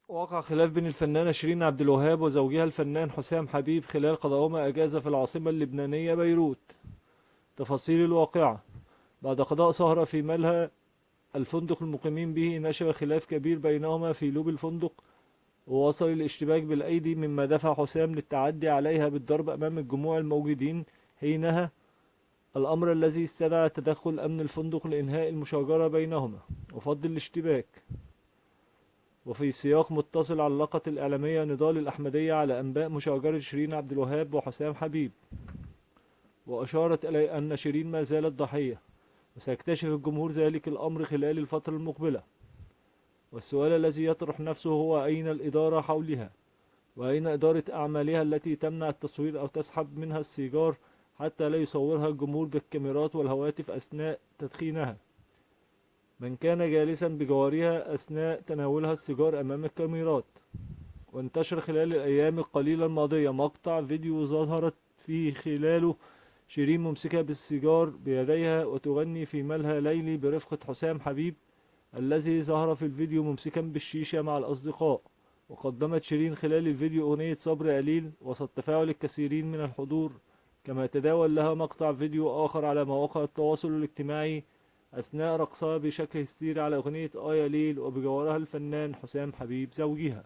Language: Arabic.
وقع خلاف بين الفنانة شيرين عبد الوهاب وزوجها الفنان حسام حبيب خلال قضاء أجازة في العاصمة اللبنانية بيروت. تفاصيل الواقعة: بعد قضاء سهرة في ملهى الفندق المقيمين به، نشب خلاف كبير بينهما في لوب الفندق، ووصل الاشتباك بالأيدي، مما دفع حسام للتعدي عليها بالضرب أمام الجموع الموجودين حينها، الأمر الذي استدعى تدخل أمن الفندق لإنهاء المشاجرة بينهما وفض الاشتباك. وفي سياق متصل، علقت الإعلامية نضال الأحمدية على أنباء مشاجرة شيرين عبد الوهاب وحسام حبيب، وأشارت إلى أن شيرين ما زالت ضحية، وسيكتشف الجمهور ذلك الأمر خلال الفترة المقبلة. والسؤال الذي يطرح نفسه هو: أين الإدارة حولها؟ وأين إدارة أعمالها التي تمنع التصوير أو تسحب منها السيجار حتى لا يصورها الجمهور بالكاميرات والهواتف أثناء تدخينها؟ من كان جالسا بجوارها أثناء تناولها السيجار أمام الكاميرات؟ وانتشر خلال الأيام القليلة الماضية مقطع فيديو ظهرت فيه خلاله شيرين ممسكة بالسيجار بيديها وتغني في ملهى ليلي برفقة حسام حبيب، الذي ظهر في الفيديو ممسكا بالشيشة مع الأصدقاء. وقدمت شيرين خلال الفيديو أغنية صبر قليل وسط تفاعل الكثيرين من الحضور، كما تداول لها مقطع فيديو آخر على مواقع التواصل الاجتماعي أثناء رقصها بشكل هستيري على أغنية يا ليل، وبجوارها الفنان حسام حبيب زوجها.